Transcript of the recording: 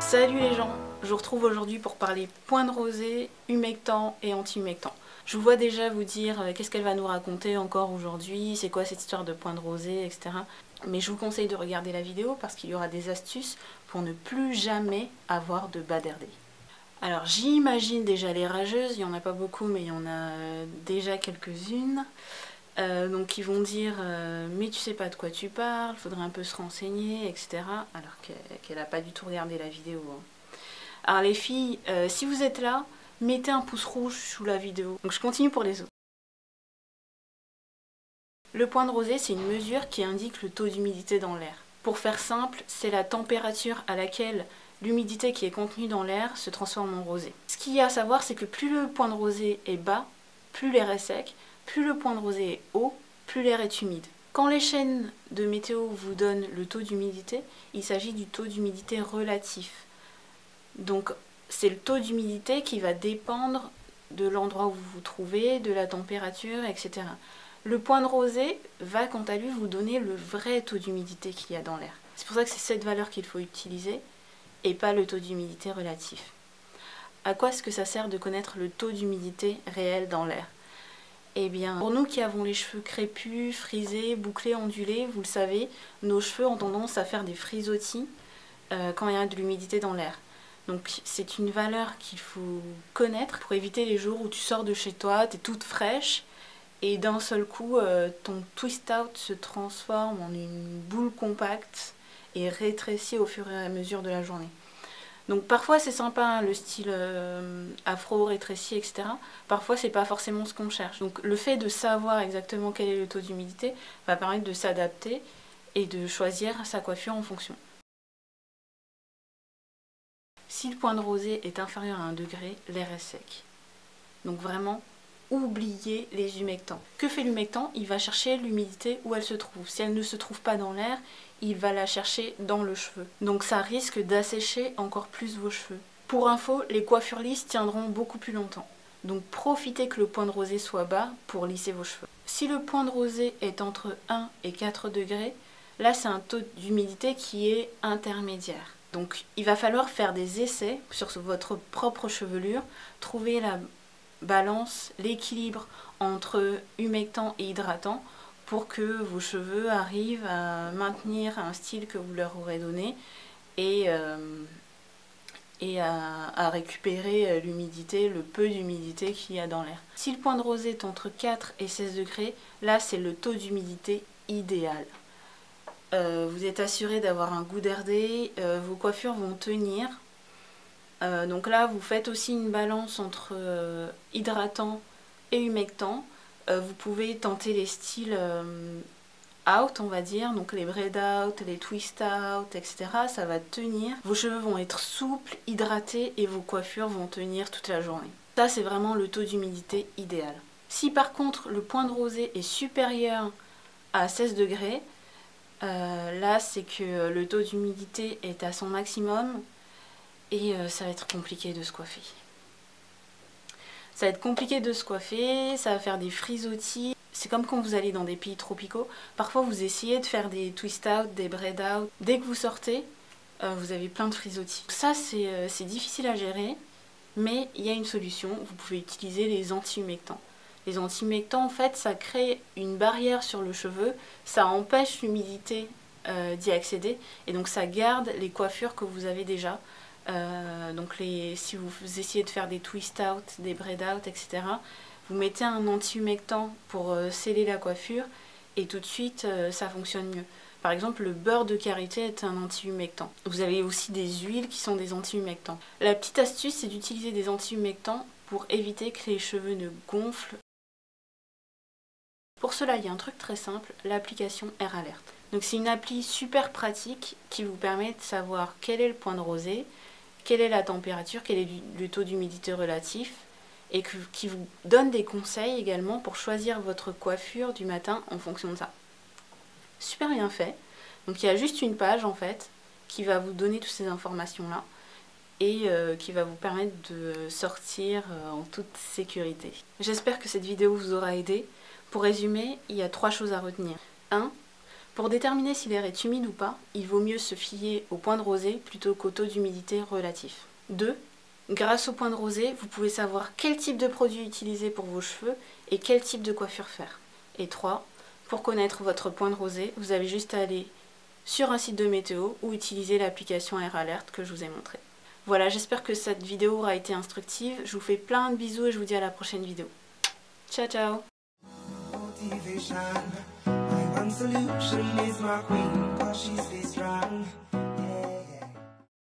Salut les gens, je vous retrouve aujourd'hui pour parler point de rosée, humectant et anti-humectant. Je vous vois déjà vous dire qu'est-ce qu'elle va nous raconter encore aujourd'hui, c'est quoi cette histoire de point de rosée, etc. Mais je vous conseille de regarder la vidéo parce qu'il y aura des astuces pour ne plus jamais avoir de bad hair day. Alors j'imagine déjà les rageuses, il n'y en a pas beaucoup mais il y en a déjà quelques-unes. Donc ils vont dire mais tu sais pas de quoi tu parles, faudrait un peu se renseigner, etc. Alors qu'elle n'a pas du tout regardé la vidéo. Hein. Alors les filles, si vous êtes là, mettez un pouce rouge sous la vidéo. Donc je continue pour les autres. Le point de rosée, c'est une mesure qui indique le taux d'humidité dans l'air. Pour faire simple, c'est la température à laquelle l'humidité qui est contenue dans l'air se transforme en rosée. Ce qu'il y a à savoir, c'est que plus le point de rosée est bas, plus l'air est sec, plus le point de rosée est haut, plus l'air est humide. Quand les chaînes de météo vous donnent le taux d'humidité, il s'agit du taux d'humidité relatif. Donc c'est le taux d'humidité qui va dépendre de l'endroit où vous vous trouvez, de la température, etc. Le point de rosée va quant à lui vous donner le vrai taux d'humidité qu'il y a dans l'air. C'est pour ça que c'est cette valeur qu'il faut utiliser et pas le taux d'humidité relatif. À quoi est-ce que ça sert de connaître le taux d'humidité réel dans l'air? Eh bien, pour nous qui avons les cheveux crépus, frisés, bouclés, ondulés, vous le savez, nos cheveux ont tendance à faire des frisottis quand il y a de l'humidité dans l'air. Donc c'est une valeur qu'il faut connaître pour éviter les jours où tu sors de chez toi, tu es toute fraîche et d'un seul coup ton twist out se transforme en une boule compacte et rétrécit au fur et à mesure de la journée. Donc parfois c'est sympa hein, le style afro, rétréci, etc. Parfois c'est pas forcément ce qu'on cherche. Donc le fait de savoir exactement quel est le taux d'humidité va permettre de s'adapter et de choisir sa coiffure en fonction. Si le point de rosée est inférieur à 1 degré, l'air est sec. Donc vraiment, oubliez les humectants. Que fait l'humectant? Il va chercher l'humidité où elle se trouve. Si elle ne se trouve pas dans l'air, il va la chercher dans le cheveu. Donc ça risque d'assécher encore plus vos cheveux. Pour info, les coiffures lisses tiendront beaucoup plus longtemps. Donc profitez que le point de rosée soit bas pour lisser vos cheveux. Si le point de rosée est entre 1 et 4 degrés, là c'est un taux d'humidité qui est intermédiaire. Donc il va falloir faire des essais sur votre propre chevelure, trouver la balance, l'équilibre entre humectant et hydratant pour que vos cheveux arrivent à maintenir un style que vous leur aurez donné et à récupérer l'humidité, le peu d'humidité qu'il y a dans l'air. Si le point de rosée est entre 4 et 16 degrés, là c'est le taux d'humidité idéal. Vous êtes assuré d'avoir un good hair day, vos coiffures vont tenir. Donc là, vous faites aussi une balance entre hydratant et humectant. Vous pouvez tenter les styles out, on va dire, donc les braid out, les twist out, etc. Ça va tenir. Vos cheveux vont être souples, hydratés et vos coiffures vont tenir toute la journée. Ça, c'est vraiment le taux d'humidité idéal. Si par contre, le point de rosée est supérieur à 16 degrés, là, c'est que le taux d'humidité est à son maximum et ça va être compliqué de se coiffer. Ça va être compliqué de se coiffer, ça va faire des frisottis. C'est comme quand vous allez dans des pays tropicaux. Parfois, vous essayez de faire des twist out, des braid out. Dès que vous sortez, vous avez plein de frisottis. Ça, c'est difficile à gérer, mais il y a une solution. Vous pouvez utiliser les anti-humectants. Les anti-humectants, en fait, ça crée une barrière sur le cheveu, ça empêche l'humidité d'y accéder, et donc ça garde les coiffures que vous avez déjà. Donc si vous essayez de faire des twist out, des braid out, etc., vous mettez un anti-humectant pour sceller la coiffure, et tout de suite, ça fonctionne mieux. Par exemple, le beurre de karité est un anti-humectant. Vous avez aussi des huiles qui sont des anti-humectants. La petite astuce, c'est d'utiliser des anti-humectants pour éviter que les cheveux ne gonflent. Pour cela, il y a un truc très simple, l'application Air Alert. Donc c'est une appli super pratique qui vous permet de savoir quel est le point de rosée, quelle est la température, quel est le taux d'humidité relatif, et qui vous donne des conseils également pour choisir votre coiffure du matin en fonction de ça. Super bien fait. Donc il y a juste une page en fait qui va vous donner toutes ces informations-là et qui va vous permettre de sortir en toute sécurité. J'espère que cette vidéo vous aura aidé. Pour résumer, il y a 3 choses à retenir. 1. Pour déterminer si l'air est humide ou pas, il vaut mieux se fier au point de rosée plutôt qu'au taux d'humidité relatif. 2. Grâce au point de rosée, vous pouvez savoir quel type de produit utiliser pour vos cheveux et quel type de coiffure faire. Et 3. Pour connaître votre point de rosée, vous avez juste à aller sur un site de météo ou utiliser l'application Air Alert que je vous ai montré. Voilà, j'espère que cette vidéo aura été instructive. Je vous fais plein de bisous et je vous dis à la prochaine vidéo. Ciao, ciao! One solution is my queen, 'cause she stays strong.